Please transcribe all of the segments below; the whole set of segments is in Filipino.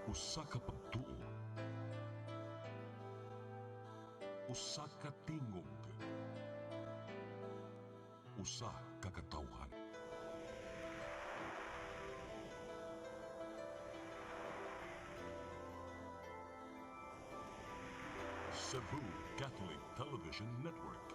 Usa ka pagtuo, usa ka tingog, usa ka katawhan. Cebu Catholic Television Network.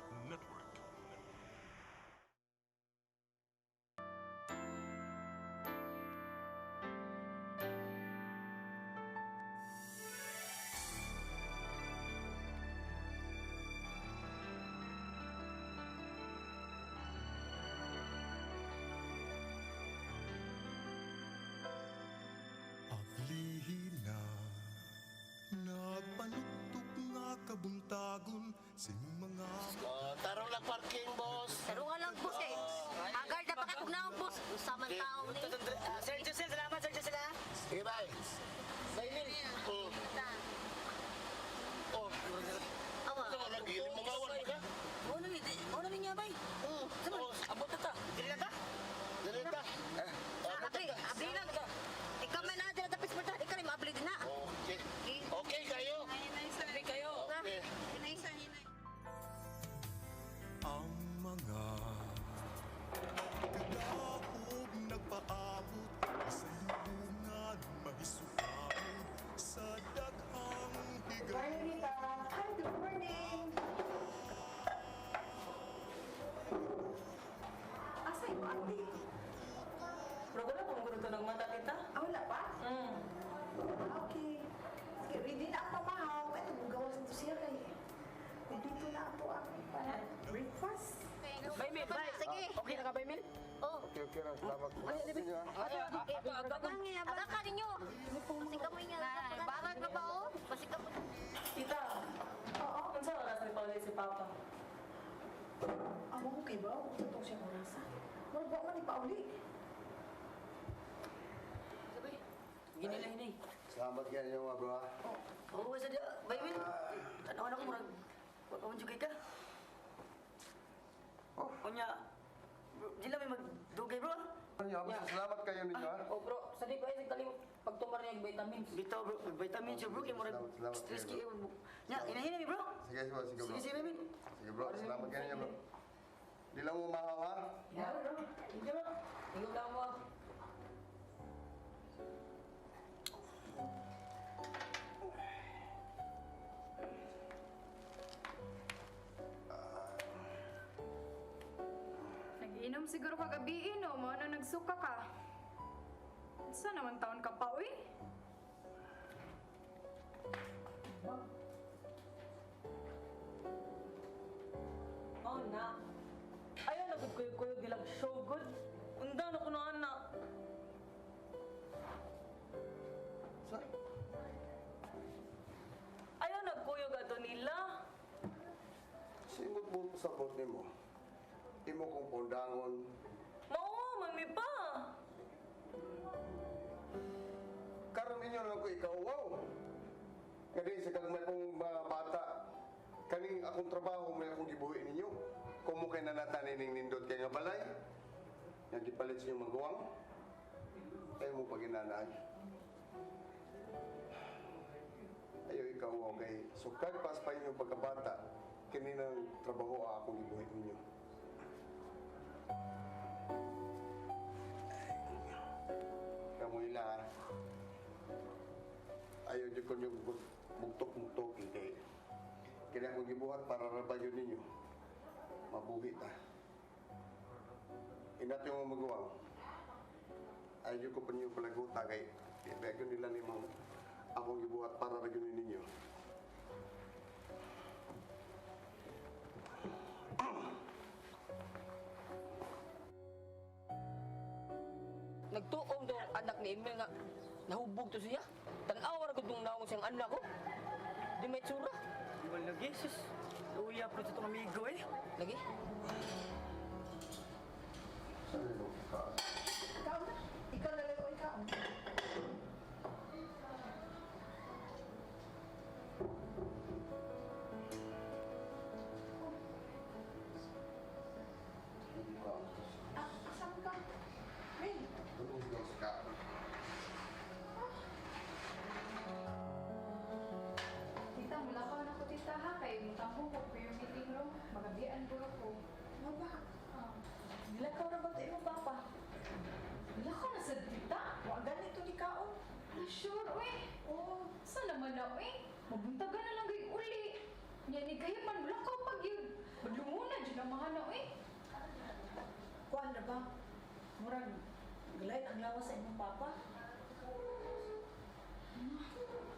Aglihina, nagpanuktok nga kabuntagon sing mga Tarong lang parking, boss. Tarungan lang, boss eh. Agad na pakatugnaon, boss. Usaman tao ni. Sir Josel, salamat Sir Josel ha. Sige, bye. Oh, Awa. ito mo lang, giling mga awan ka. Ano niya bay? Sama, abot na ta. Dili na ta? Direta. Abli lang. Ikaw man na dyan tapos mo ta. Ikaw rin maabli din na. Okay. Okay kayo. Sabi kayo. Okay. ang mga kadaog nagpaabot sa lubungan mahisukabot sa daghang higay. Hi, good morning. Asa yung ate? Pero wala pang gusto ng mata kita. Ah, wala pa? Ah, okay. Sige, ready na ako mahaw. Ito, bugawas ito siya kay. Dito na ako para breakfast. Bay Mil, bay. Sige. Okay na ka bay Mil? Oh. Okay na. Salamat. Aga ka ninyo. Pasika mo nga. Barag na ba oh? Pasika mo. Tita. Oo. Kung saan oras ni Pauli si Papa? Amo ko kay ba? Kung sa siya orasa. Marba man ni Pauli. Sabi. Ginilay-hinay. Salamat kayo niyo, mga bro. Oo, sa dia. Bay Mil. Tanawan ako murag. Huwag ka manjugay ka. Oh. Kunya. Dila may magdugay bro. Salamat kayo ninyo, ha? Oh bro, sa di ko ay kalimot pagtumar niya vitamins. Bitaw bro, vitamins bro kay murag Salamat, stress kayo, kay. Nya, inahin mi bro. Sige, bro. Sige, bro. Sige, Bay Mil. Sige, bro. Salamat kayo niyo, bro. Di lang mo mahaw, ha? Ya bro. Sige bro. Tingog lang mo. Nag-inom siguro kagabi, no? Mo ano nagsuka ka? Saan naman taon ka pa, uy? Oh na. Ayaw na gud kuyog-kuyog dilang show good. Unda na kuno ana. Sorry. Ayaw na kuyog ato nila. Singot mo sa bot ni mo. Imo kong pondangon. Mao man mi pa. Karon ninyo lang ko ikaw, wow. Kani sa kang may pong mga bata. Kaning akong trabaho may akong gibuhi ninyo. Kung mo kay nanatanin ning nindot kay nga balay. Nga gipalit sa inyong magawang. Ayaw mo paginanaan. Ayaw ikaw, okay. So kagpas pa inyong pagkabata. Kaninang trabaho akong gibuhi ninyo. Kamuila, ayaw niyo ko yung mugtok-mugtok kay kaya kong gibuhat para rabayon ninyo. Mabuhi ta. Inat yung magawa. Ayaw ko pa niyo palaguta kay ibigay nila ni mo akong gibuhat para rabayon ninyo. Nagtuong do anak ni Emil nga nahubog to siya. Tan-aw ra gud naong siyang anak ko. Di may tsura. Wala lagi sus. Uya pro sa tong amigo eh. Lagi. Ikaw na. Ikaw na lang o ikaw. Ah, saan ka? Ray. Tulog daw sa kaon. po yung meeting room. Magabian po ako. Ano ba? Nilakaw na ba ito imong papa? Wala ka na sa tita. Wa ganito di kaon. Na sure, uy. Oh, saan naman na, uy? Mabuntagan na lang kayo uli. Yan ni kayo man, wala ka pag yun. Madlungunan dyan ang mga na, uy. Kuan na ba? Murag galay ang lawas sa imong papa.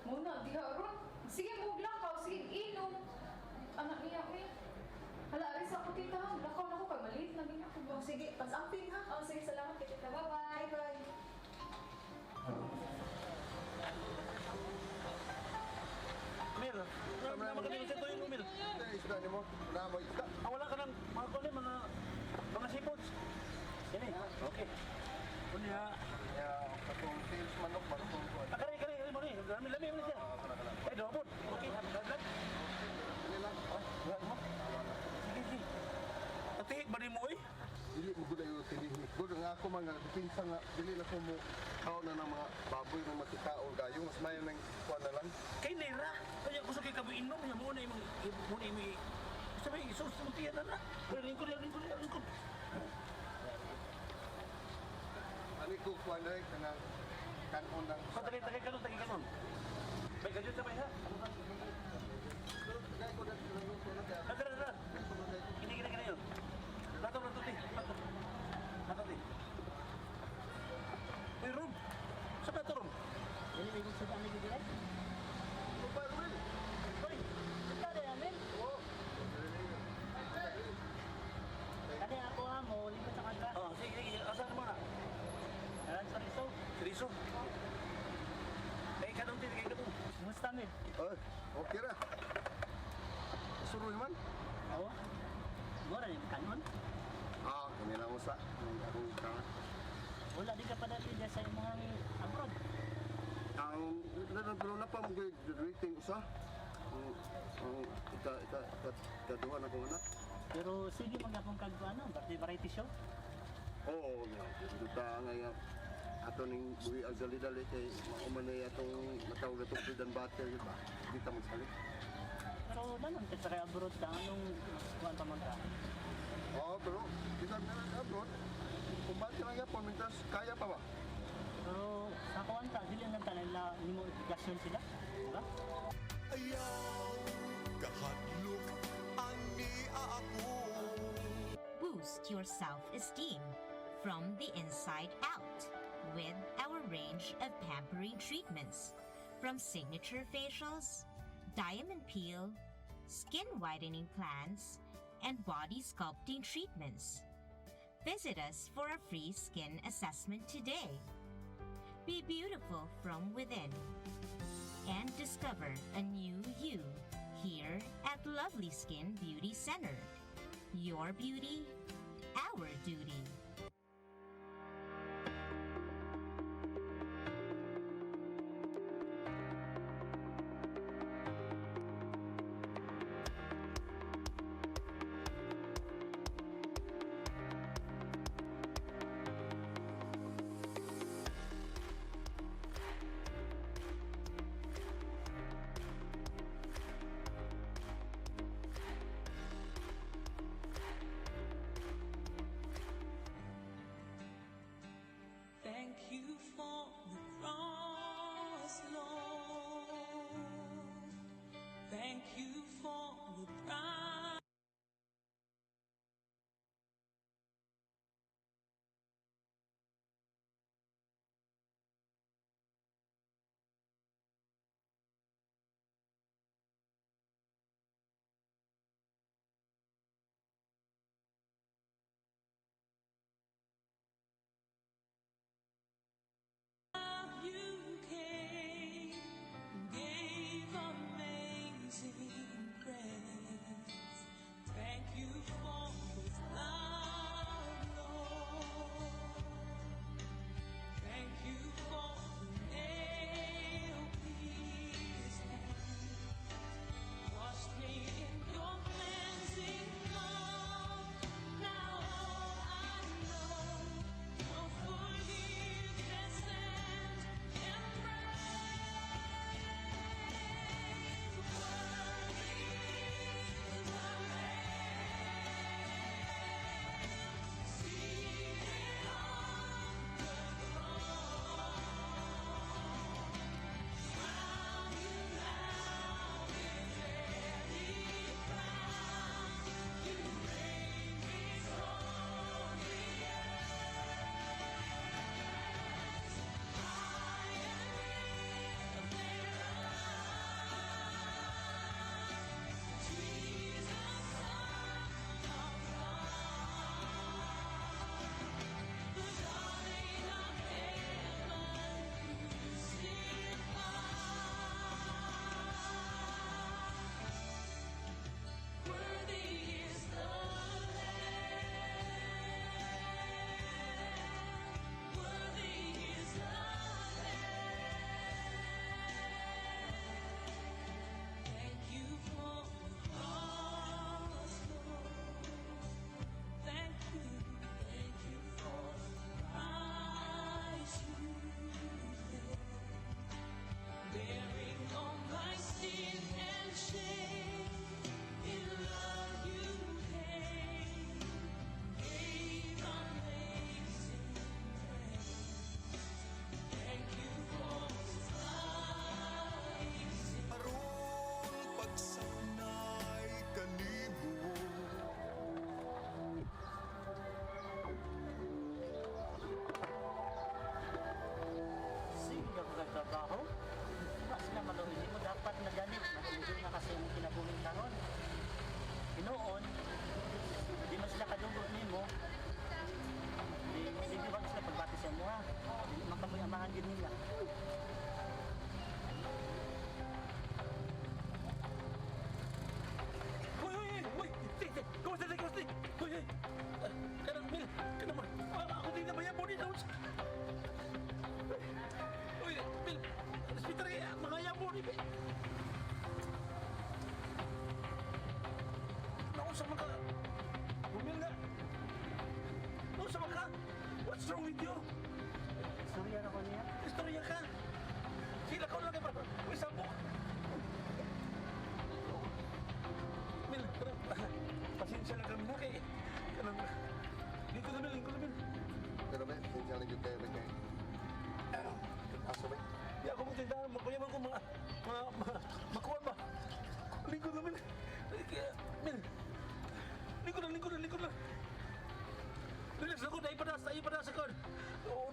Muna, di haron. Sige, maglakaw. Sige, inom. Anak niya, uy. Hala, aris ako, tita. Lakaw na ako kay maliit na ganyan ako. Oh, sige, pasamping ha. Oh, sige, salamat kay tita. Bye-bye. Bye-bye. Mil, naman kami sa tuwing mo, Mil. Isda ni mo, na mo isda. Wala ka ng mga kulit, mga seafoods. Yan okay. Kunya, Ya, katong sales manok ba katong kuan. kari mo ni, lami mo siya. Dobot. Okay, dalag. Dili lang. Wala mo. Sige. Tatihik ba ni mo eh? Dili mo gud ayo tinihik. Gud nga ako mga pinsa nga dili na ko mo kao na ng mga baboy ng makikaon gayo mas mayo nang kuan na lang. Kay Nera, kaya gusto kay kabu inom niya mo na imong sabi isus mo tiyan na. Lingkod. Ani ko kuan dai kanang kanon lang. Tagay kanon. Bay kadyo sa bay ha. Gay ko dati lang ko na kaya. Dara. Kini yun. Lato. Uy, Rom. Saan ito, Rom? Ini may gusto kami bibili. Pa rin. Uy, Kaya namin. Oh. Kaya ako mo, lipat sa kanila. oh, sige. Asan mo na? Ayan, sa riso. Seriso. Kay kanong. Kumusta, Mil? Oy, okay ra. Suruy man. Oo. Mura yung kanon. Ah, kami lang usa. Akong kana. Wala di ka pa dati dyan sa mga abroad. Ang pero na pa mo rating usa. Ang ikaduhan ako anak. Pero sige magapong kag ano, birthday variety show. Oo, kita nga ato ning buhi ang dali-dali kay maumanay atong natawag atong Freedom Battle di ba? Di ta magsalit. Pero nanon ka sa kay abroad ka anong kuwan pa magka. Oo, pero kita na abroad. Kung bakit lang yapon, mintas kaya pa ba? Pero sa kuwan ka, dili lang tanan na nimo gasyon sila. Diba? Ayaw kahadlok ani ako. Boost your self-esteem from the inside out with our range of pampering treatments from signature facials, diamond peel, skin whitening plans, and body sculpting treatments. Visit us for a free skin assessment today. Be beautiful from within and discover a new you here at Lovely Skin Beauty Center. Your beauty, our duty. Uy, Bill, hospital kaya, mga yabo ni Bill. Naunsa man ka? Bumil nga. Naunsa man ka? What's wrong with you? Istorya na ko niya. Istorya ka. Sila ka lang kay bro. Uy, sampo. Mil, tara. Pasensya lang kami na kay... Kanang... Lingkod na, Mil. Lingkod na, Mil. Pero ba, sinsya lang yung tayo kay... Aso ba? Di ako magtindahan. Magpayaman ko mga... Makuha ba? Lingkod na, Mil. Mil. Lingkod na, lingkod na, lingkod na. Relax ako. Dahil padas ako.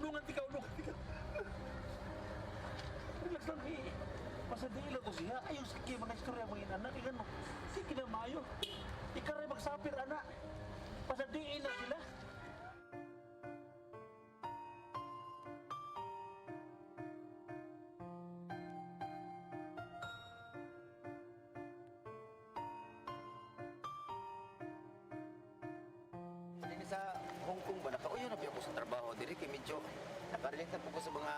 Unungan tika, unungan tika. Relax lang, eh. Pasadila ko siya. Ayaw sige, mga istorya mga inanak. Ikan mo. Sige na mayo. Ikaray magsapir, anak. Pasadiin na sila. Dili sa Hong Kong ba nakauyo na ako sa trabaho diri kay medyo nakarelate na po ko sa mga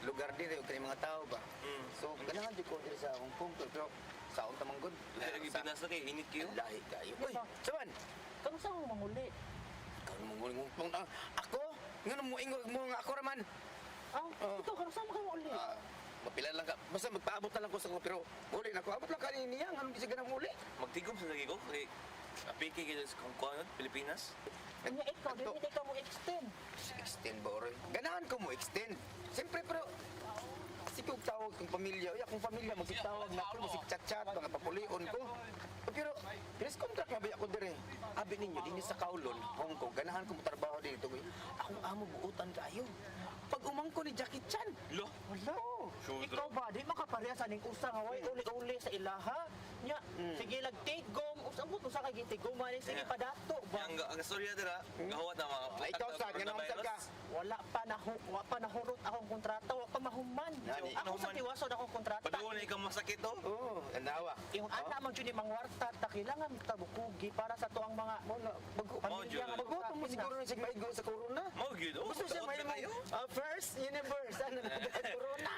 lugar diri ug kay mga tao ba. So ganahan di ko diri sa Hong Kong pero saon ta man gud. Lagi Pinas na kay init kayo. Lahi kayo. Uy, saban. Kamu sa mo manguli? Kamu mong ako ngano mo ingo mo nga ako raman. Ito, kamu sa mo kayo manguli? Mapila lang ka. Basta magpaabot na lang ko sa ko pero uli na ko. Abot lang kanina niya nganong gisi ganang uli. Magtigom sa lagi ko kay apiki kayo sa Kongkuan, Pilipinas. Kanya ikaw, dili ikaw mo extend. Extend ba oray? Ganahan ko mo extend. Siyempre pero sige og tawag kong pamilya. Uy, akong pamilya magsitawag na ako, magsichat-chat, mga papulion ko. Pero pinis contract na ba ako dire? Abi ninyo dinhi sa Kowloon, Hong Kong. Ganahan ko mo trabaho dito. Akong amo buutan kayo. Pag umangko ni Jackie Chan. Lo. Wala. Sure, Ikaw ba, di makapareha sa ning usa nga way uli-uli sa ilaha. Nya, sige lag tigom, usabot usa kay gitigom man sige Yeah. padato ba. Ang storya dira, gawat na mga Ay, ikaw sa ganang usag ka. Wala pa nahurot akong kontrata, wa pa mahuman. Nani? Ako sa tiwasod akong kontrata. Paduon na ikaw masakit to. Oo, anawa. Yung ana man jud ni mangwarta ta kailangan ta bukugi para sa tuang mga pamilya nga Bago mo siguro na sig maigo sa corona. Mo gyud. Oh, Gusto siya may kayo. first universe ano na corona.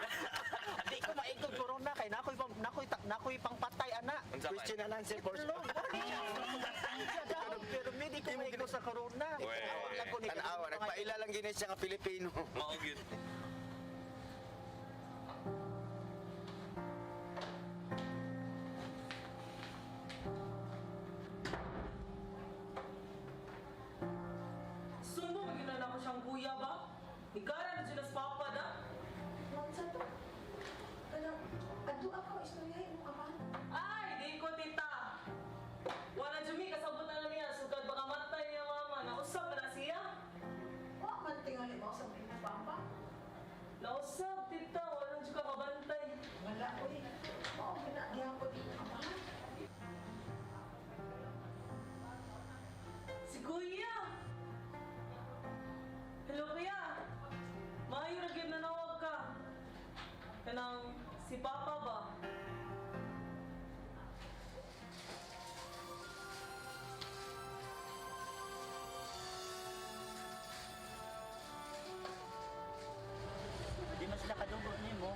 di ko maigod corona kay nakoy pangpatay ana. Question and answer for sure. Pero hindi ko maigod sa corona. Tanawa, nagpaila lang gini siya nga Pilipino. Mo gyud. Sumo, ginala ko siyang kuya ba? Ikara na sila sa papa da? Sa to. Kanang, ado ako, istoryahin mo ka Ay, di ko tita. Wala jumi, kasabot na lang niya. Sugad baka matay niya mama. Nausap na siya. Wa man tingali mo sa mga papa. Nausap, tita. Walang juga kabantay. Wala, uy. Oo, ginagyan ko dito ka ba? Si kuya. Hello kuya. Maayo na gyud nanawag ka. Kanang si papa ba? Di man sila kadugo nimo.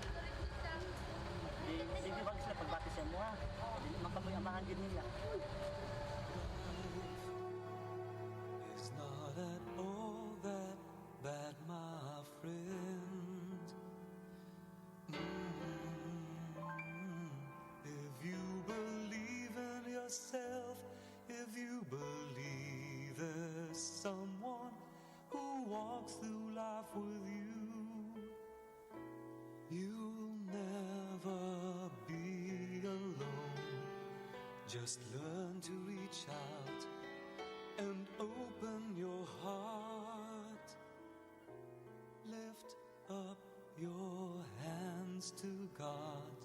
Di wag sila pagbati sa mo ha. Di man kamoy amahan gid nila. It's not at all that bad, my friend. If you believe in yourself, if you believe there's someone who walks through life with you, you'll never be alone. Just learn to reach out and open your heart. Lift up your hands to God,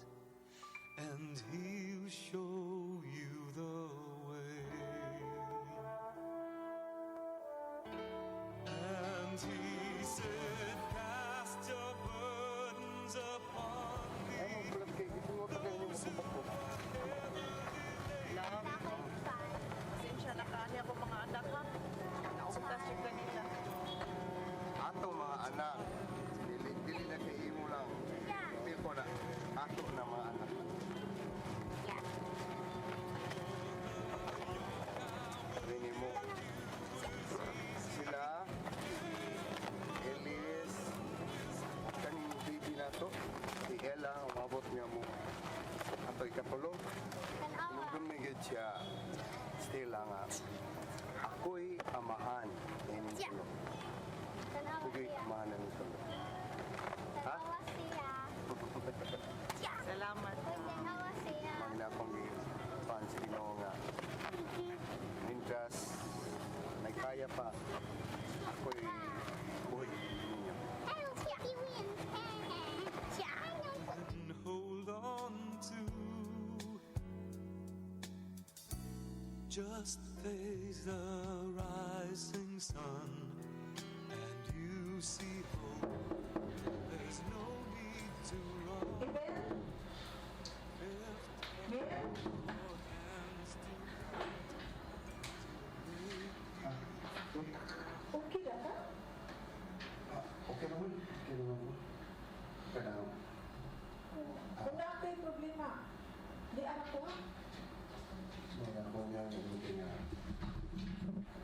and He'll show you the way. And He said, cast your burdens upon me. Pasensya na ka niya ako mga anak ha. Nautas yung kanila. Atong mga Ato na mga anak. Rini mo. Sila, Elias, kaning baby na to, si Ella, umabot niya mo. Ato ikapulo. Nung dumigid siya, Stella nga, ako'y amahan ng tulo. Ako'y amahan ng tulo. Ha? Salamat. Mahal na akong fan sa Ginoo nga. Mientras may kaya pa, ako'y buhay ninyo. And hold on to. Just face the rising sun, and you see hope. There's no need to run. Lift your hands to Okay na ka? Okay naman. Okay naman. Okay naman. Kung na kayo problema, di anak ko ha? Mga ako niya ang buti nga.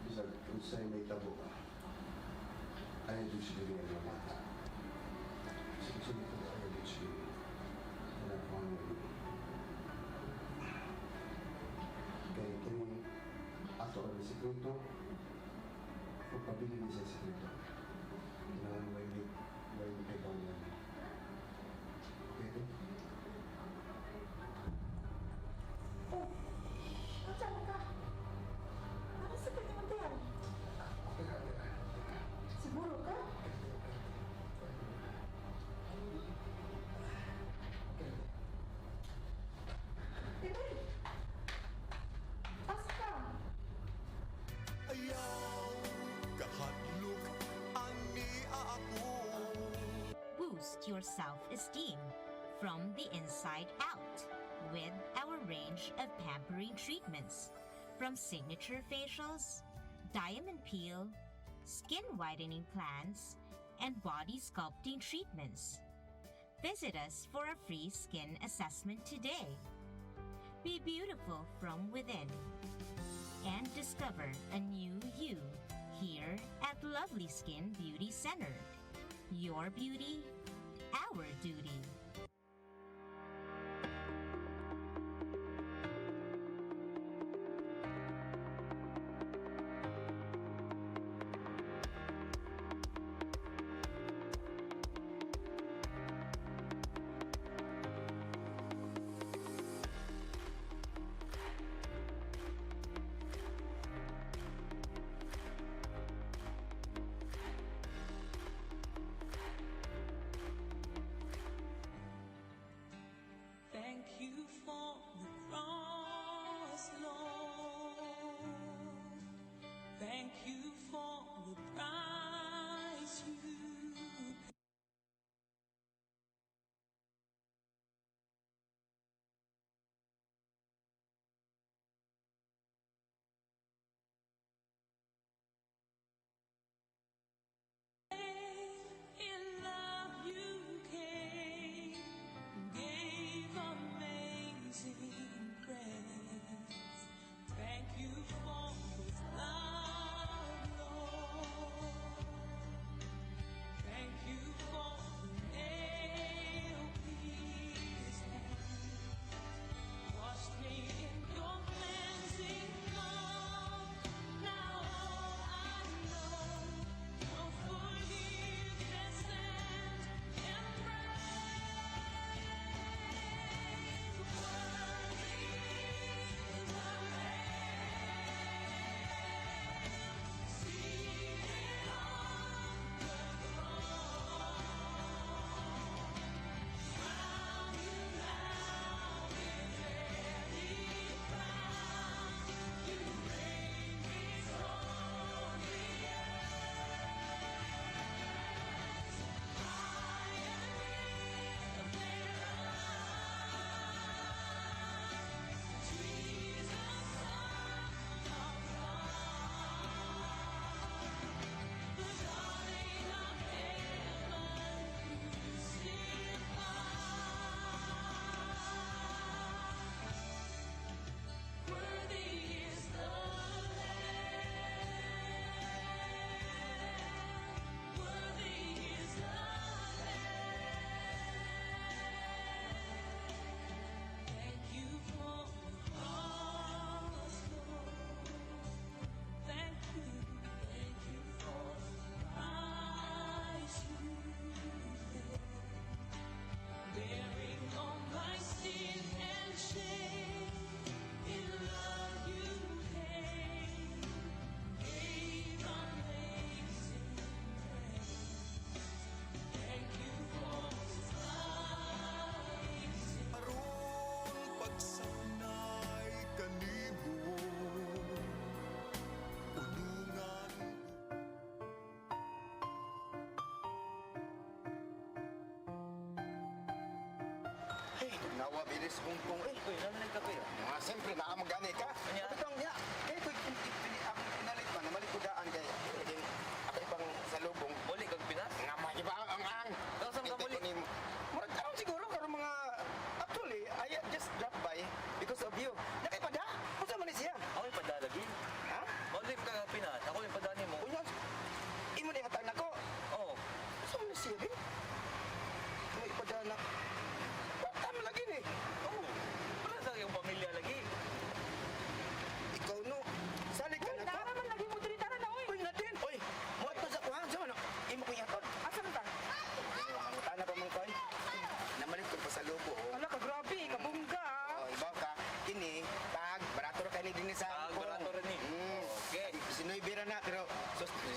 Bisag kung sa'yo may tabo ka. Ayaw doon siya rin ang mata. Sige ko ayaw doon siya. Wala ko ang narinig. Kaya kini ato ang sikreto. Kung pabili niya sa sikreto. Kailangan may ikaw niya. Okay? Oh, saan ka? Ano sa kanya yan? Siguro ka? Ibay! Asa ka? Ayaw kahadlok ani ako. Boost your self-esteem from the inside out with our range of pampering treatments from signature facials, diamond peel, skin whitening plans, and body sculpting treatments. Visit us for a free skin assessment today. Be beautiful from within and discover a new you here at Lovely Skin Beauty Center. Your beauty, our duty. Eh, nawa bilis kungkong eh. Uy, naman ka kape. Mga siyempre, naamagani ka. Anya? Kapitong niya, eh, kung ako pinalit man, namalikudaan kay, eh, ako ipang salubong. Boli kag Pinas? Nga mga iba ang. Saan ka muli? Murag karon siguro, karon mga, actually, I just dropped by because of you. Nakaipada? Kung saan man siya? Ako yung padalagi. Ha? Boli ka kag Pinas. Ako yung padani mo. Unya, imo na hatag nako. Oo. Saan man siya, eh? May ipada na. Tama lagi ni. Oo. Wala sa yung pamilya lagi. Ikaw no, salig ka na ka. Tara man lagi mo diri tara na oy. Uy, natin! Uy! Mo ito sa kuhan, sa ano? Imo ko yatod. Asa man ta? Mangutana pa man koy. Namalit ko pa sa lubo. Ala ka grabe, kabungga. Oh, ibaw ka. Kini, tag, barato ra kay ni din sa Tag, barato ra ni. Okay. Sinoy bira na, pero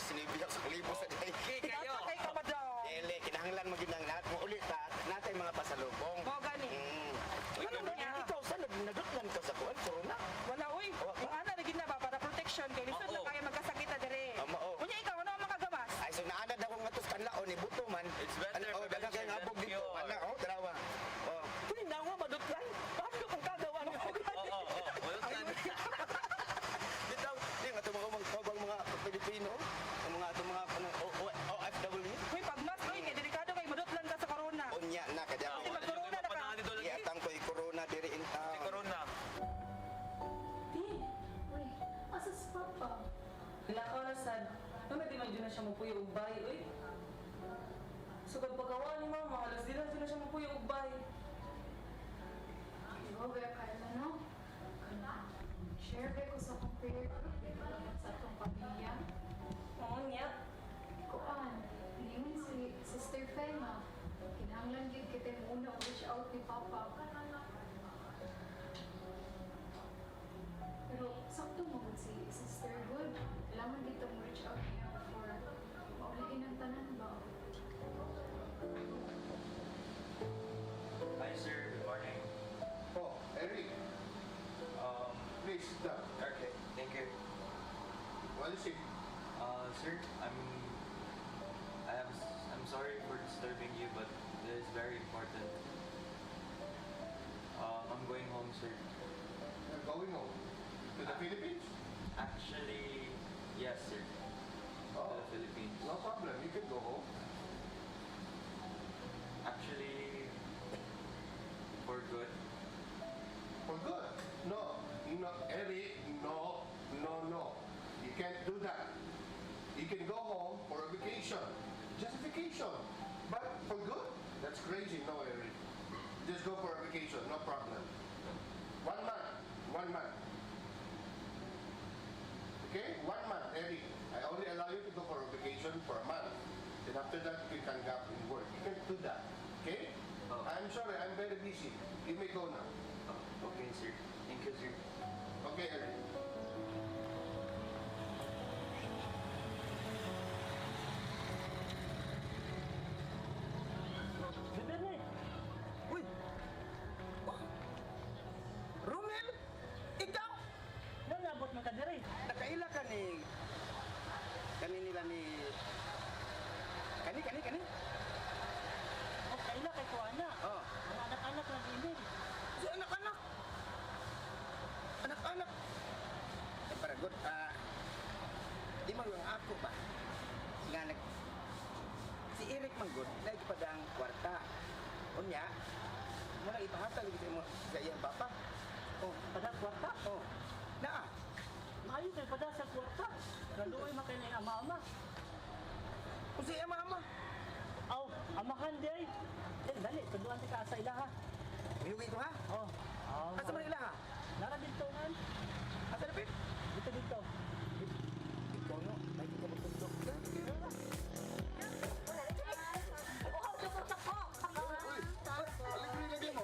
sinoy bira sa kalibo sa day. Okay, kayo. Kay ka ba daw? Dele, kinahanglan mo ginang lahat mo ulit ta. Natay mga pasalubong. Mo gani. Ano mo ikaw sa nagdutlan ka sa kuan corona? Wala oy. Yung ana lagi na ba para protection kay lisod na Oo. kaya magkasakit na dire. Oo. Unya ikaw ano ang makagamas? Ay, so naana daw nga tos kanlaon ni buto man. It's better Oh, dagang kay prevention ngabog than dito. cure. Ana, oh, dalawa. Oh. Kuni nawa madutlan. Paano kang kagawa ng Oo. Wala ka. Bitaw, yung ato mga Pilipino, ang mga ato mga OFW. Hoy pagmas oy kay delikado kay madutlan ka sa corona. Unya na kadya. Di ba corona na ka? Panahon dito lagi. Iatang ko i-corona diri in Si town. Corona. Di, uy, asa si Papa? Nakaw na sad. Mama di man dyan na siya mapuyo og bahay, oy. So kag pagkawa ni mama, halos di na dyan na siya mapuyo og bahay. Grabe ka no? Kana, share ba ko sa compare sa atong pamilya? Oo niya. Kuan, lingon si Sister Fema. Kinahanglan gid kita muna reach out ni Papa. Pero sakto mo gud si Sister Good. Kailangan dito mo reach out niya for mauliin ang tanan ba? Hi sir, good morning. Oh, Eric, please sit down. Okay, thank you. What is it? Sir, I'm sorry for disturbing you, but this is very important. I'm going home, sir. You're going home to the Philippines? Actually, yes, sir. To Oh, the Philippines. no problem. You can go home. Actually, for good. For good. No, Eric, no. You can't do that. You can go home for a vacation. Just a vacation. But for good? That's crazy. No, Eric. Just go for a vacation. No problem. 1 month. 1 month. Okay? 1 month, Eric. I only allow you to go for a vacation for a month. Then after that, you can gap in work. You can do that. Okay? Oh. I'm sorry. I'm very busy. You may go now. Okay, sir. Thank you, sir. Okay, Eric. Bibili! Uy! Romel! Ikaw! Nalabot mo ka diri. Nakaila ka ni... nila ni... Kani? O kaila kay Kuana. Oh. Mga anak-anak lang din. Si anak-anak! Anak-anak! Eh, para good. Di mo yung ako ba? Nga si Eric Manggod, nagpadang kwarta. Unya, muna ipahatag dito mo sa iyang papa. O, pada kwarta. Oh, naa. Maayo kay pada sa kwarta. Naluoy man kay na ama-ama. Kung sa iyang mama. Aw, amahan day. Dali, tuduan ka sa ilaha. Minugi ko ha? Oh. Asa man ila ha? Nara dito man. Asa na pit? Dito. Ikaw no, may ka magtundok. Aligre lagi mo.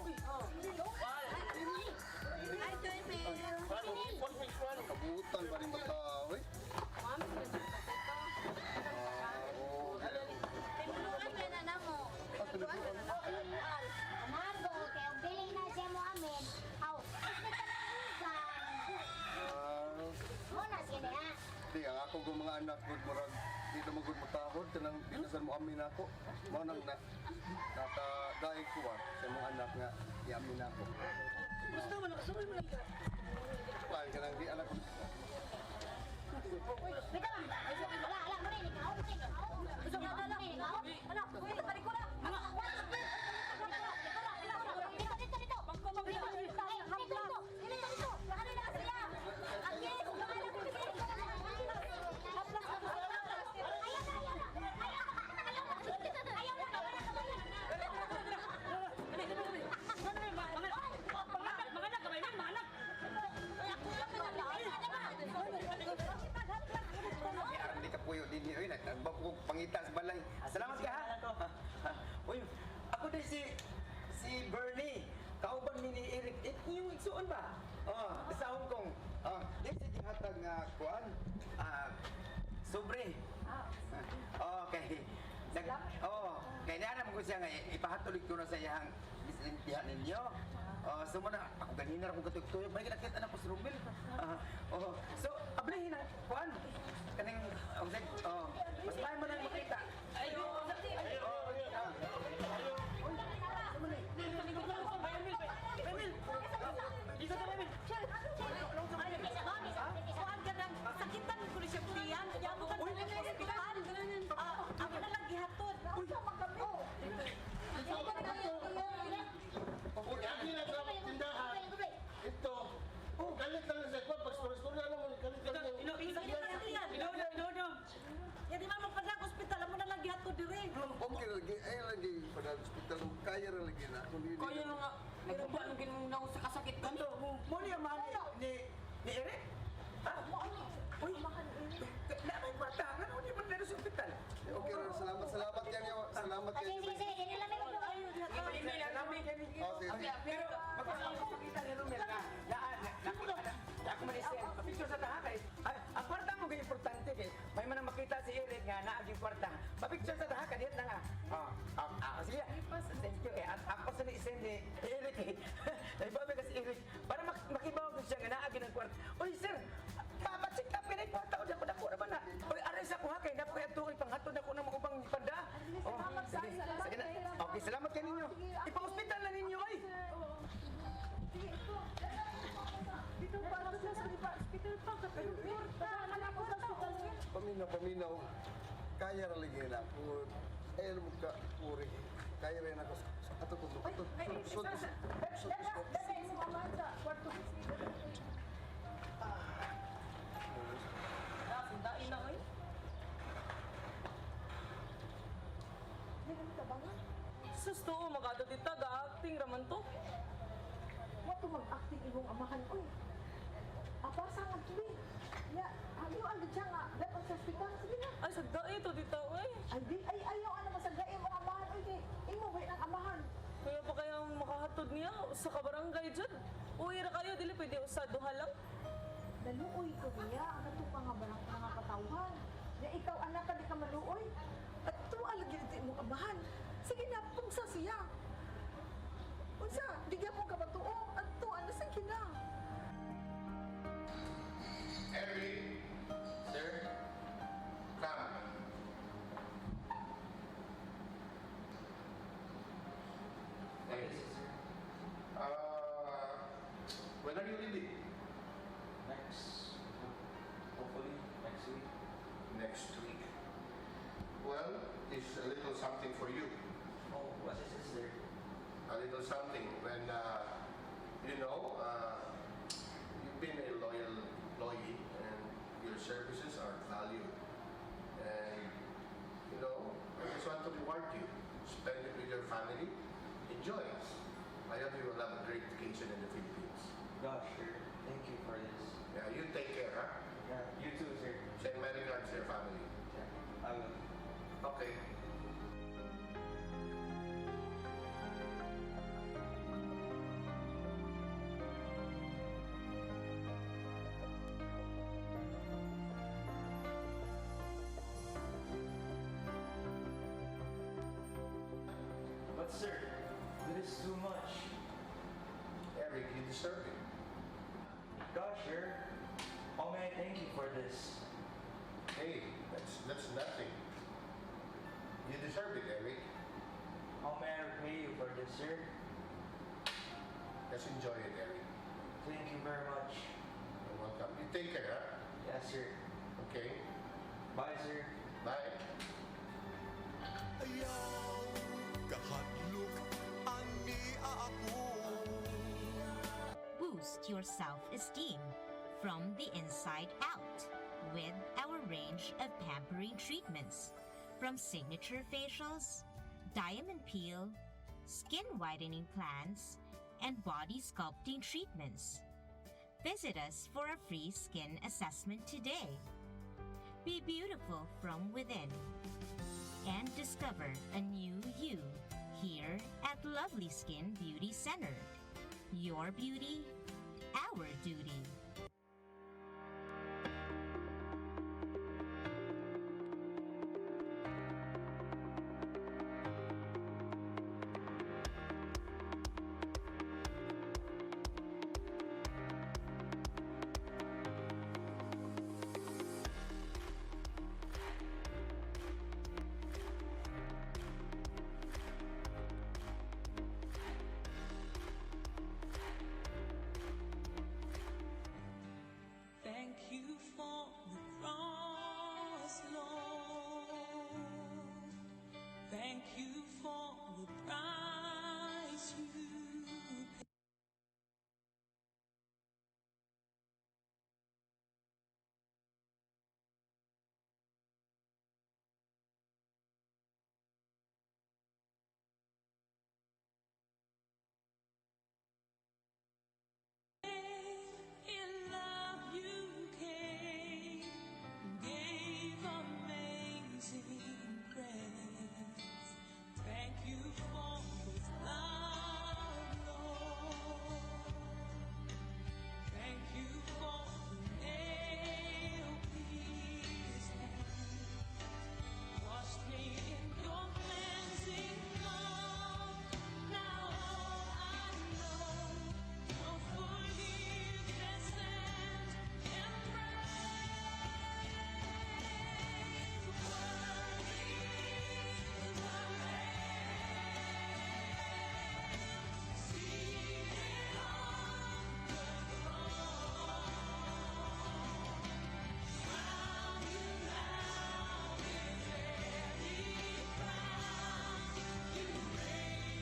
Kabutan pa rin magtao eh. Tinulungan ka na na mo. Tinulungan ka na na mo. Amago, kaya biling na siya mo amin. Aw, Ah, muna sila ha. di ang ako mga anak good murag di na magod matahod, kanang binasan mo amin ako. Mao nang nakadaig ko sa mga anak nga iamin ako. Basta man, nakasabay mo lang ka. Kuan kanang di anak ko. Wait lang. Wala, marinig ako. Gusto mo na lang. Wala, kuya, balik ko na. Hindi ka puyo din niyo, nagbabog pangita sa balay. Salamat ka ha. Uy, ako din si Bernie. Kauban ni Eric. Yung igsuon ba? Sa Hong Kong. Yan si gihatag nga kuan. Sobre. Okay. Kaya naanam ko siya nga ipahatulig ko na sa iyang bisintihan ninyo. So na, ako ganina akong katuyok-tuyok. May kinakita na ko si Romel. So, ablihin ang kuan. Kaning, mas lahat mo na makita. Sakitan ko rin siya piyan. Kaya mo ka na sa hospital. Ako na lang gihatod. Uy, magkamo. Lagi na sa tindahan. Ito. Galit lang sa ikot. Pag-store-store na naman. Galit lang. Ya di man magpadang hospital. Amo na lang gihatod dire. Okay lagi, ay lagi pada hospital kaya ra lagi na. Kaya na nga, nagpa nung ginundaw sa kasakit ka. Mo niya mani ni Eric? Uy, naman kwarta. Ano niya man sa ospital? Okay, salamat yan yo. Salamat yan. Sige, hindi lang ako. Pero magpapakita ni Romel na ako manisyan. Papicture sa taha kay. Ang kwarta mo kay importante kay. May man makita si Eric nga naagi kwarta. Papicture sa taha kadiyat na nga. Sige. Thank you. Ako sa ni-send ni Eric eh. Naibabi ka si Eric. Para makibawag siya nga naagi ng kwarta. Uy sir, papacheck up pinay kwarta o dako naman na. Uy aray sa kuha kay napoy ato ipanghatod ako ng mga ubang panda. Sige na. Okay, salamat kay ninyo. Ipa-hospital na ninyo ay. Dito pa sa hospital pa ka pero anak ko sa hospital. Paminaw. Kaya ra lagi na ako. Ay mo ka puri. Kaya ra na ako ato ko. Sundain na oy. Sus to, magado dita, ga-acting raman to. Wato mag-acting imong amahan ko eh. Apa sa nga tuwi? Ya, ayo ang siya nga, dapat sa hospital. Sige na. Ay, sagda ito dita, oy. Ay, ayaw ano masagay imong amahan. Oy, imo ba ng amahan? Kaya pa kaya makahatod niya sa kabarangay dyan. Uwi ra kayo, dili pwede usa duha lang. Naluoy ko niya, ang katong mga katawhan. Na ikaw anak ka di ka maluoy. At tuwa lagi ito imong amahan. Sige na, pungsa siya. Unsa, digyan mo ka matuo. At tuwa na sa kina. Eric, sir, come. When are you leaving? Hopefully next week. Next week. Well, it's a little something for you. Oh, what is this, sir? A little something when, you've been a loyal employee and your services are valued. And, I just want to reward you. Spend it with your family. Enjoy. I hope you will have a great vacation in the Philippines. Gosh, sir. Thank you for this. Yeah, you take care, huh? Yeah, you too, sir. Send my regards to your family. Yeah, I will. Okay. But sir, that is too much. Eric, you deserve it. Gosh, sir. Oh man, thank you for this. Hey, that's nothing. You deserve it, Eric. How may I repay you for this, sir? Just enjoy it, Eric. Thank you very much. You're welcome. You take care, huh? Yes, sir. Okay. Bye, sir. Bye. Ayaw kahadlok ani ako. Boost your self-esteem from the inside out with our range of pampering treatments from signature facials, diamond peel, skin whitening plans, and body sculpting treatments. Visit us for a free skin assessment today. Be beautiful from within and discover a new you here at Lovely Skin Beauty Center. Your beauty, our duty. Thank you for the cross, Lord. Thank you for the price you paid. In love you came, gave amazing grace. Thank you for this love, Lord. Thank you for the nail-pierced hands. Washed me in your cleansing love. Now all I know, your forgiveness and embrace. Worthy is the Lamb, seated on the throne. Crown you now with every crown. You reign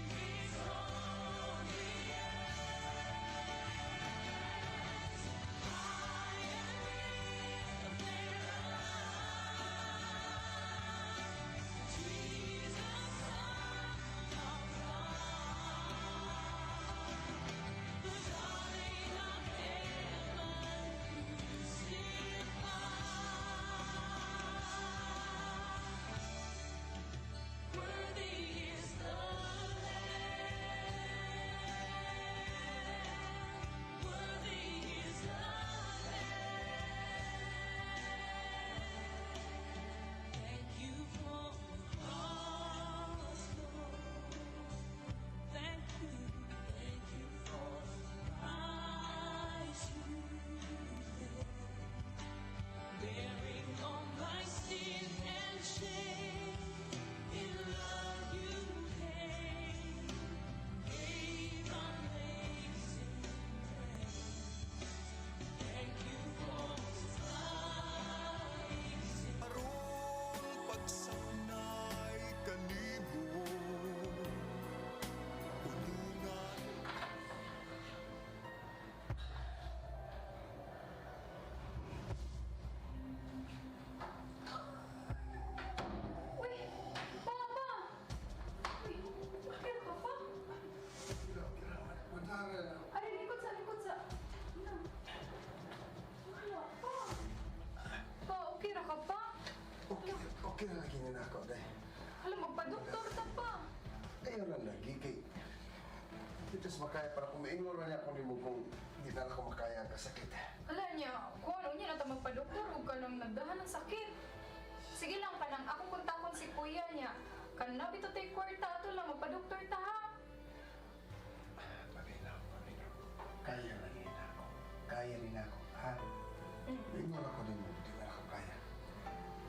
Worthy is the Lamb. Worthy is the Lamb. Thank you for the cross, Lord. Thank you for the price you paid. Bearing all my sin and shame, in love you came, gave amazing grace. Thank you for sacrificing. Aron pagsanay kanimo, hulungan. Uy! Papa! Uy! Bakit ka pa? Ay, likod sa... Ano? Wala pa. Pa, okay ra ka pa? Okay na lagi na ako, day. Alam, magpa-doktor ta pa. Ayaw na lagi kay... Dito sa makaya para kung maingon na niya ako ni mo kung hindi na ako makaya ang kasakit. Ala niya, kung ano niya nata magpa-doktor o ka nang nagdahan ng sakit. Sige lang, kanang ako kontakon si kuya niya. Kana bito tay kwarta ato lang, magpa-doktor ta ha. Malinaw. Kaya na rin ako. Kaya rin ako, ha? Maingon ako ni mo, hindi na ako kaya.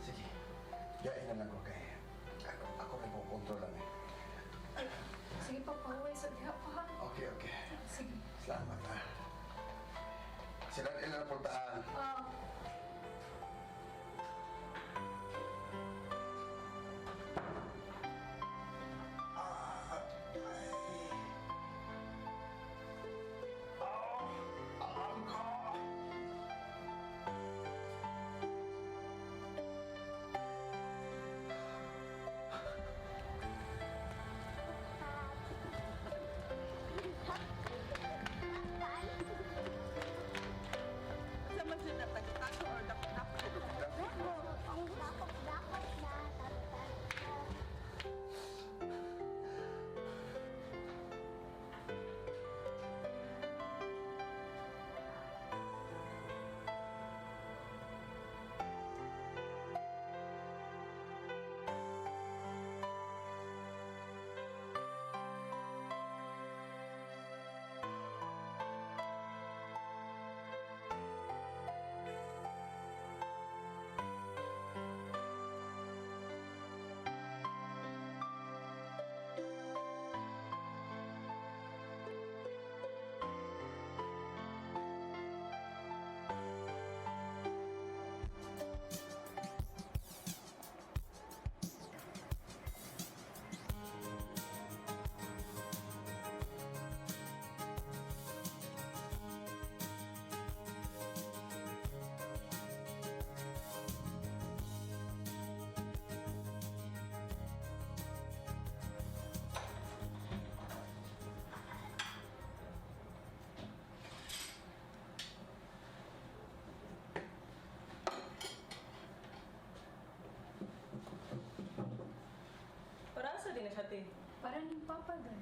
Sige. Yain na lang ko kay... Ako rin po kontrol lang eh. Sige pa, pauwi sa diha pa. Okay, okay. Sige. Salamat ha. Sila ilang puntaan. Para sa din na siya, te? Para ning papa doon.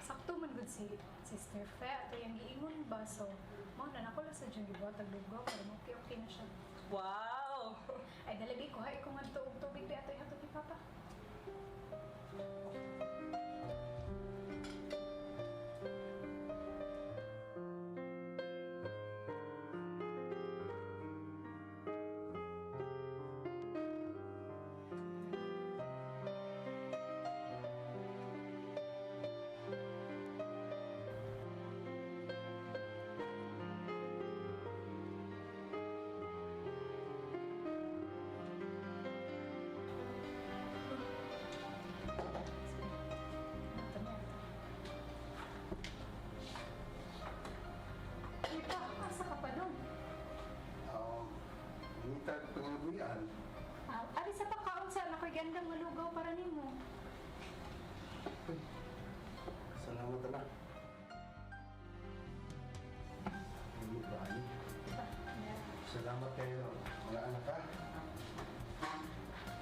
Sakto man gud si Sister Fe ato yung giingon baso. Mao na nako lang sa dyan gibuhat ang lugaw para okay na siya. Wow! Ay dalagi ko hay kung adto og tubig di ato ihatod ni papa. Ngitag pangabuyan. Ari sa pagkaon sa ako'y gandang malugaw para nimo. Salamat na. Salamat kayo, mga anak ha.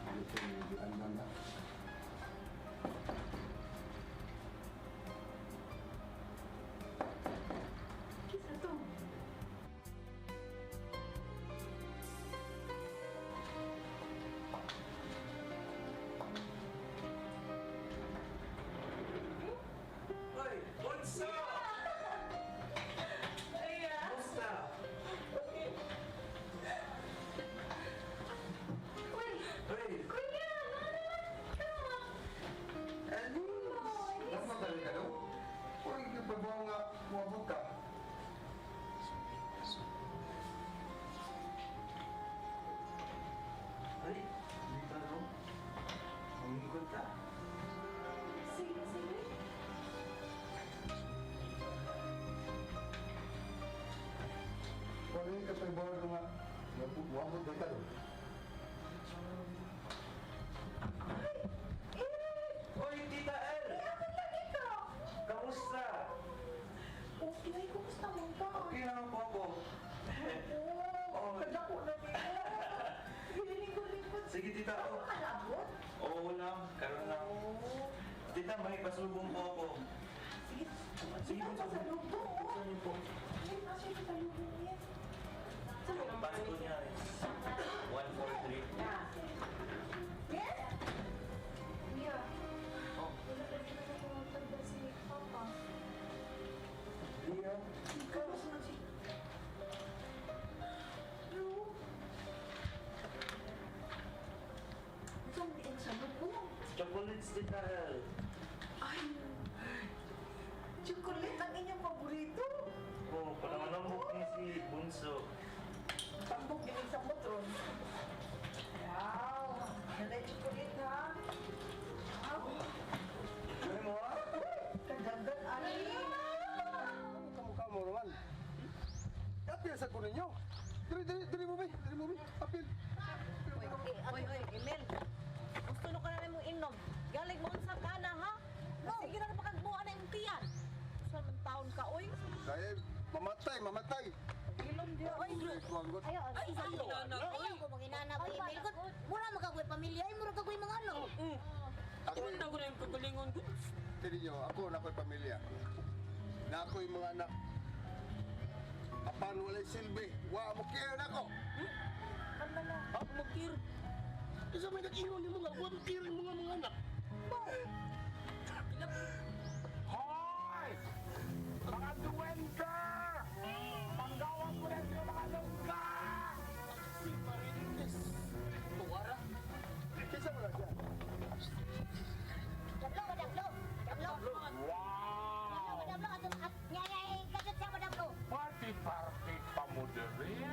Ito yung anak na. Kisa to. Hoy, Bunso! Kamusta? Hoy! Kuya! Ano? Nagmadali ka daw? Uy, babaw nga, buwabog ka. Ay, dito daw. Umikot ka. Sige, sige. Wala yung kapag-bawa nga, buwabog ka daw. Hoy, Tita El! Kamusta? Okay, kumusta mo ka? Okay naman po ako. Oo, kadako na niya. Hilingkod-lingkod. Sige, Tita. Ako kalabot? Oo lang, karoon lang. Tita, may pasalubong po ako. Sige, Sige, kita pa sa lubo. Buksan niyo po. Ay, kasi kita lubo niya. Yung pasko niya is 143. Yes? Kuya. Wala na rin na pumunta si papa. Iya. Ikaw, mas nasi. Ay, chocolate ang inyong paborito. Oh, pananganan mo si Bunso. Tambok gining sa motron. Wow, nanay chocolate ha. Wow. Ano mo ha? Kadagdag ani. Kamukha mo naman. Apil sa ko ninyo. Dili mo ba? Dili mo ba? Apil. Hoy, Emil. Gusto no ka na mong inom. Galing mo sa kana, ha? Sige na napakagbuhan na yung tiyan. Saan man taon ka, oy? Kaya mamatay. Ilom di, oy. Kuanggot. Ayaw, ayaw ko mga inana ko, Emil. Mura magkagoy pamilya, ay mura kagoy mga ano. Ako Ano ko na yung kagalingon ko? Tiri nyo, ako na ako'y pamilya. Na ako'y mga anak. Apan walay silbi. Wa mo care na ko. Ako mag-kir. Isa may nag-iwan ni mga buwan kiring mga anak. Hoy! Mga duwenda! Panggawan ko na siya mga lungga! Si Marines. Tuwara. Kisa mo na siya. Dablo. Wow! Madablo, at nyayay, kagat siya madablo. Party pa mo diri.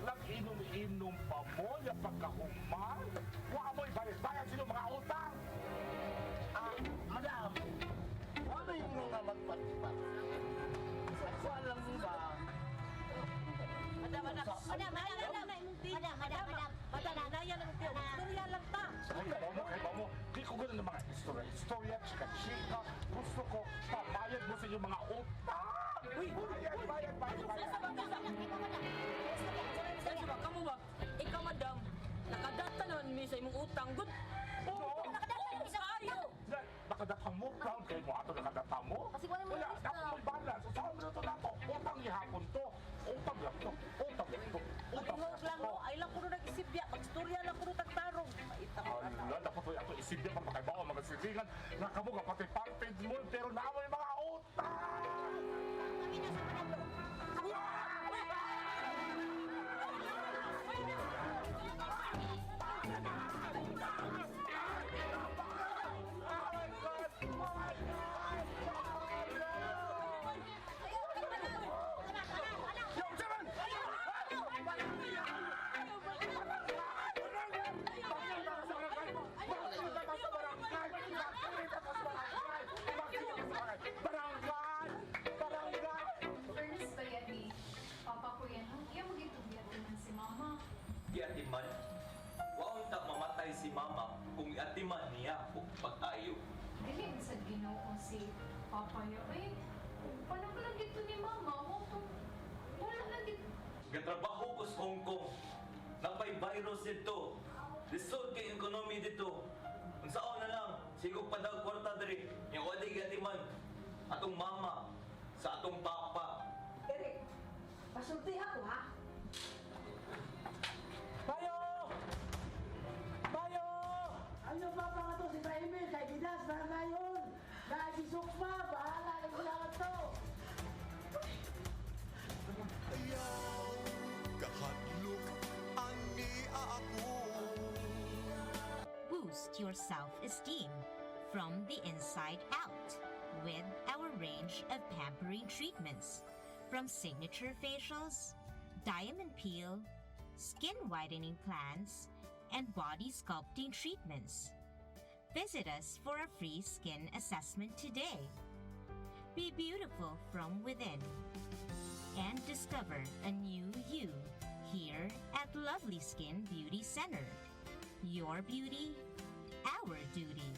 Nag-inom-inom pa mo yung pagkahuman. Wa mo ibalik-bayad sino mga utang. Madam, ano yung mga magpatipat? Alam mo ba? Madam. Naya lang tiyo. Istorya lang ta. Kay mo, di ko gano'n ng mga istorya, chika-chika. Gusto ko, pabayad mo sa inyong mga utang. Bayad. Saan ba? Kamu ba? Ikaw, madam. Nakadata naman mi sa imong utang. Good. Nakadatang mo, proud kayo mo ato nakadatang mo. Kasi wala mo Wala, lista. dapat mo'y balance. Sa amin na ito na ito. Utang ihapon to. Utang lang to. Mag-ingog lang mo. Ay lang kuno nag-isibya. Mag-istorya lang kuno tagtarong. Maita ko na. Ala, dapat mo'y ato isipin pa makaibawa mga silingan. Nakamuga pati parted mo, pero naamay mga utang! Kami na sa madablo. Ernest ba yan ni Papa ko yan? Iya magitubiat naman si Mama. Iatiman. Waon ta mamatay si mama kung iatiman niya o pag-ayo. Dili sa Ginoo si Papa yo. Ay, paano ka lang dito ni Mama? Wala lang dito. Gatrabaho ko sa Hong Kong. Napay virus dito. Lisod kay ekonomi dito. Kung saan na lang, sigog pa daw kwarta diri. Yung wadi gatiman. Atong mama sa atong papa. Eric, pasulti ako ha. Bayo! Ano ba mga to si Emil? Kay Gidas na ngayon. Nagisok pa. Bahala na sila to. Ayaw kahadlok ani ako. Boost your self-esteem from the inside out with our range of pampering treatments from signature facials, diamond peel, skin whitening plans, and body sculpting treatments. Visit us for a free skin assessment today. Be beautiful from within and discover a new you here at Lovely Skin Beauty Center. Your beauty, our duty.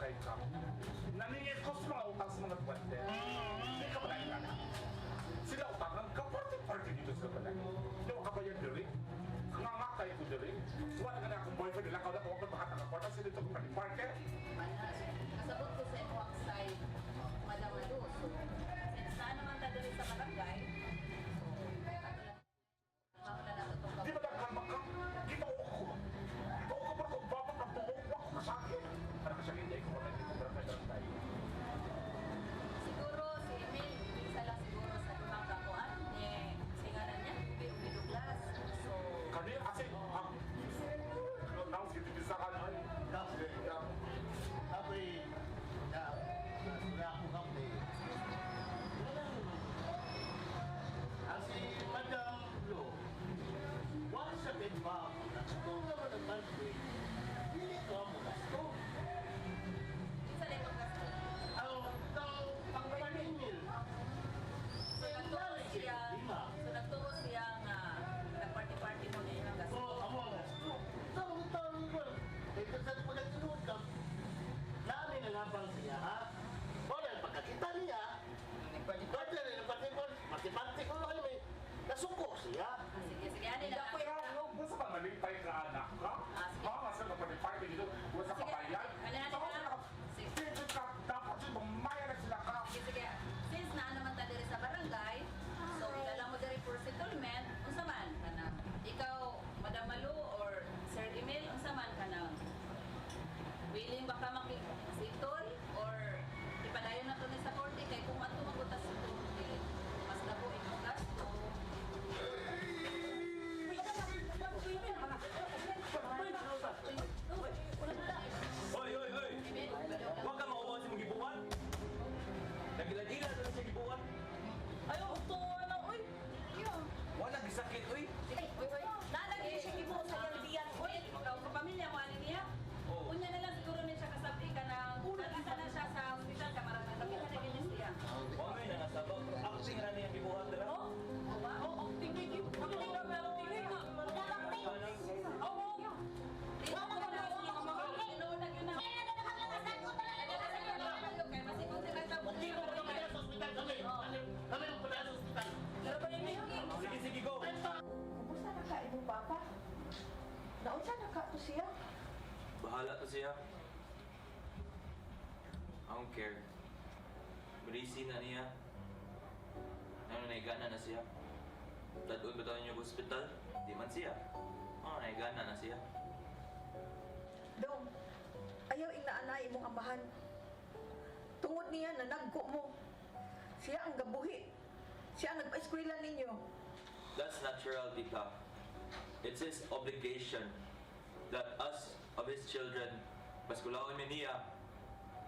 barangay ka. Naningis ko sa mga utang sa mga duwende. Hindi ka ba na sila utangan ka, party dito sa balay. Hindi mo kabayan diri. Nangamatay ko diri. Wala ka na akong boyfriend nila, kaya ako makatang ako na sila ito pa ni Parker. Kasabot ko sa imuang side, Madam Adu. So, since saan naman ta dali sa barangay, Di ba nagkalma ka? Di ba ako? Di ba ako ba kung bapak ang buhok mo ako sa akin? Para kasi hindi ko kami dito barangay. siguro si Emil, isa lang siguro sa limang kakuan, singaran niya, Douglas. So, Kani kasi, now sige bisa ka na. Tapi, sudah aku kamu Asi Madam Lo, once a bit ba, kung naman ang country, hindi ko mo gasto. isa lang ang gasto. Ang paningil. So, nagtuo siya nga, nagparty-party mo niya yung gasto. Amo ang gasto. Taon-taon ko. Ito sa pagkasunod ka, namin ang habang siya, ha? O, dahil pagkakita niya, pati-pati ko lang may nasuko siya. Sige, ano na. Gusto ba malipay ka anak ka? Ha? Masa ka malipay dito? Gusto ka bayan? Sige ka, dapat siya bumaya na sila ka. Sige. Since na naman tayo diri sa barangay, so dala mo diri for settlement, unsa man kanang ikaw, Madam Malu or Sir Emil, unsa man kanang willing ba ka makisitol or ipadayon na to ni sa korte kay kung ato magutas sa korte, mas dako imong gasto. Hoy! Huwag ka mauwaw sa mga gibuwan. Nagilagila sa mga gibuwan. Ayaw, tuwa na, uy. Wala gisakit, uy. Nalagay siya gibo sa kalbiyan. Uy, ikaw kapamilya mo ani niya. Unya na lang siguro niya siya kasabri ka nang nalasa na siya sa hospital ka marang nagkakita na ganyan siya. Huwag mo yung nasabaw. Acting na niya ang gibuwan, dira. Tingin. Tingin na, pero tingin na. Sige, go. Kumusta na ka imong papa? Naunsa na ka to siya? Bahala to siya. I don't care. Marisi na niya. Naigana na siya. Tadun ba tayo niyo sa hospital? Di man siya. Naigana na siya. Dong, ayaw inaanay imong amahan. Tungod niya na nagko mo. Siya ang gabuhi. Siya ang nagpa-eskwela ninyo. That's natural, Tita. It's his obligation that us of his children, mas kulaon mi niya,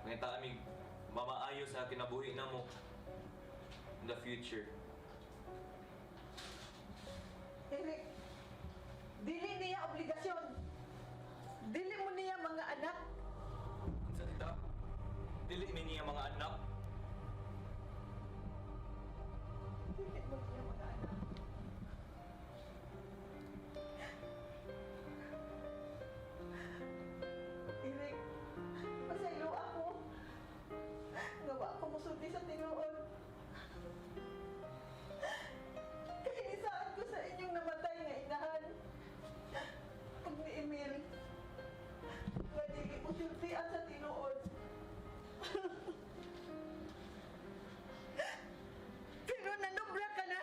ngita aming mamaayo sa kinabuhi na mo in the future. Eric, dili niya obligasyon. Dili mo niya mga anak. Sa Tita, dili mi niya mga anak. Dili mo niya mga anak. Eric, pasaylo ako. Nga ako musulti sa tinuod. Kahinisaan ko sa inyong namatay nga inahan. Pag ni Emil, nga dili mo sultian sa tinuod. Pero nanubra ka na.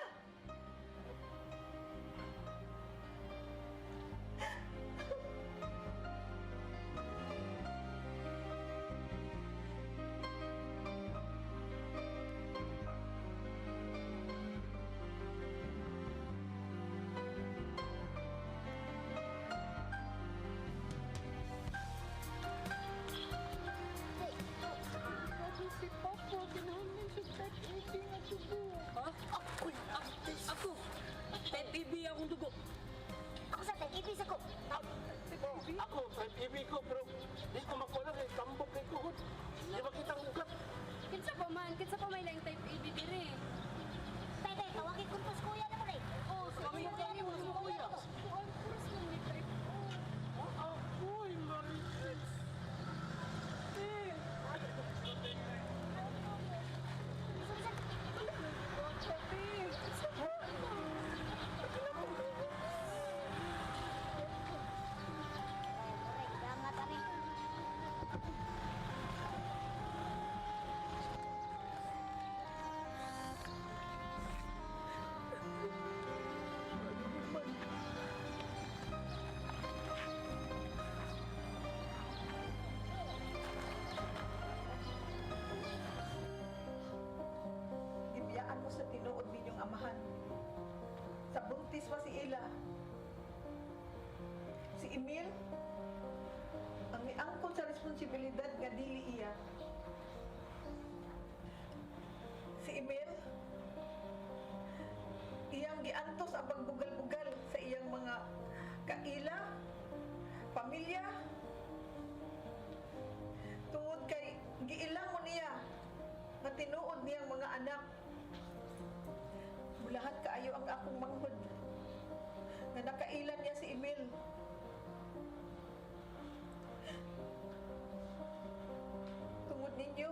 Si Papa, ganahan siya pet-eating at dugo. Ha? Ako! Pet-EB akong dugo. Ako sa tag-ibig ako. Ako, ibig ko, pero di ko makulang eh, tambok kay ko. Di ba kitang ugat? Kinsa pa may lang type AB dire. Tete, tawagin ko po sa kuya naman eh. Oh, Kami yung dyan mo sa kuya. Kuan puros lang may type. Ako'y marites. Emil, ang miangkon sa responsibilidad nga dili iya. Si Emil, iyang giantos ang pagbugal-bugal sa iyang mga kaila, pamilya. Tungod kay giilang mo niya nga tinuod niyang mga anak. Bulahat kaayo ang akong manghod nga nakailan niya si Emil. Tungod ninyo,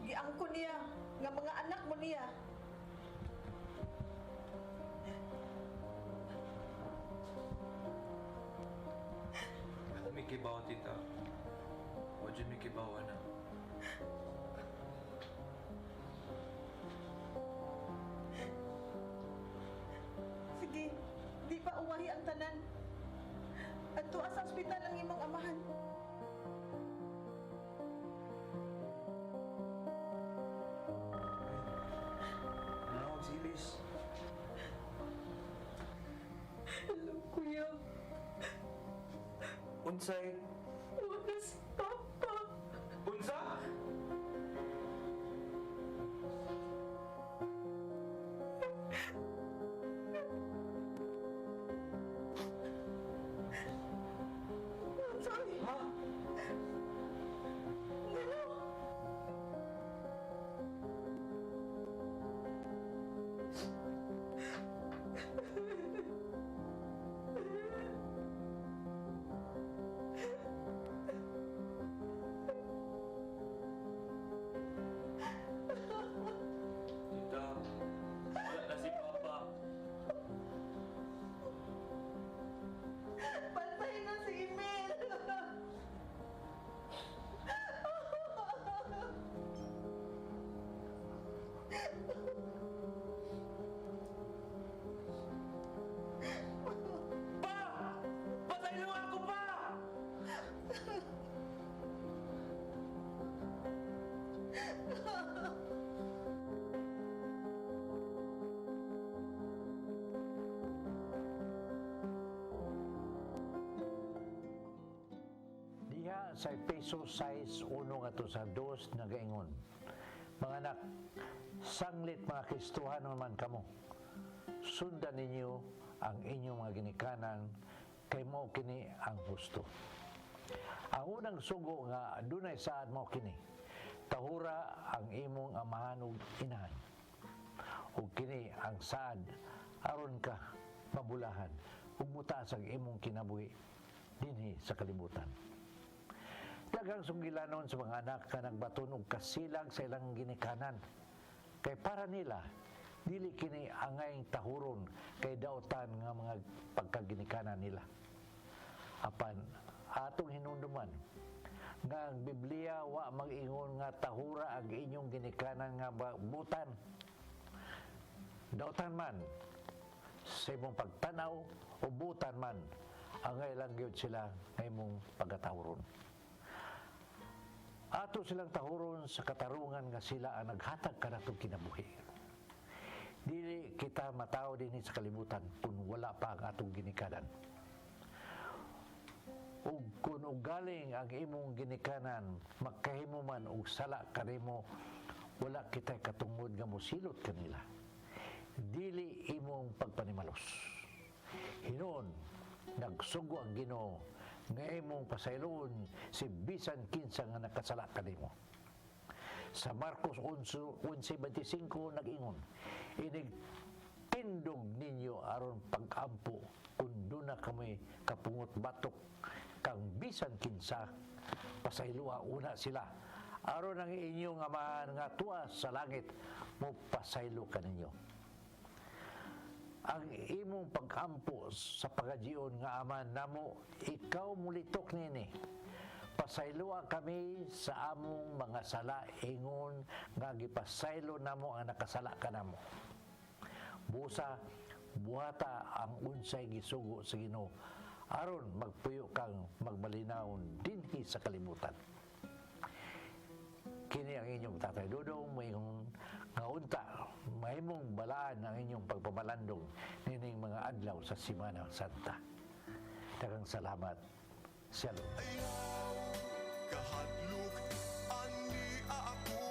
giangkon niya nga mga anak mo niya. Mikibaw, tita. Huwag dyan mikibaw, anak. Sige, di pa uwahi ang tanan. Adto sa ospital ang imong amahan. Nanawag si Ilis. Hello, kuya. Unsay? Wala si Papa. Unsa? I'm sorry. Ha? Tita, wala na si Papa. Patay na si Emil. Pa! Patay na ako, pa! Diha sa peso size uno nga to sa dos nagaingon. Mga anak, sanglit mga Kristuhan naman kamo. Sundan ninyo ang inyong mga ginikanan kay mo kini ang husto. Ang unang sugo nga dunay saad mo kini. Tahura ang imong amahan ug inahan. Ug kini ang saad aron ka mabulahan ug mutaas ang imong kinabuhi dinhi sa kalibutan. Daghang sunggilanon sa mga anak ka nagbaton og kasilag sa ilang ginikanan. Kay para nila, dili kini angay tahuron kay daotan nga mga pagkaginikanan nila. Apan, atong hinunduman, nga ang Biblia wa mag-ingon nga tahura ang inyong ginikanan nga butan. Daotan man, sa imong pagtanaw o butan man, angay lang gyud sila nga imong pagkatahuron. Ato silang tahuron sa katarungan nga sila ang naghatag kanatong kinabuhi. Dili kita mataw dinhi sa kalibutan kung wala pa ang atong ginikanan. Ug kung ugaling ang imong ginikanan makahimo man og sala kanimo, wala kita katungod nga mosilot kanila. Dili imong pagpanimalos. Hinon, nagsugo ang Ginoo nga imong pasayloon si bisan kinsa nga nakasala kanimo. Sa Marcos 11:25 nag-ingon, inigtindog ninyo aron pag-ampo kung doon na kami kapungot batok kang bisan kinsa pasaylua una sila aron ang inyong amahan nga tuwa sa langit mo pasaylo kaninyo. Ang imong pag-ampo sa pagajion nga aman namo, ikaw mulitok nini. Pasaylua kami sa among mga sala ingon nga gipasaylo namo ang nakasala kanamo. Busa buhata ang unsay gisugo sa Ginoo aron magpuyo kang magmalinawon dinhi sa kalibutan. Kini ang inyong Tatay Dudong, mayong nga unta, mahimong balaan ang inyong pagpabalandong nining mga adlaw sa Semana Santa. Daghang salamat. Shalom. Kahadlok ani ako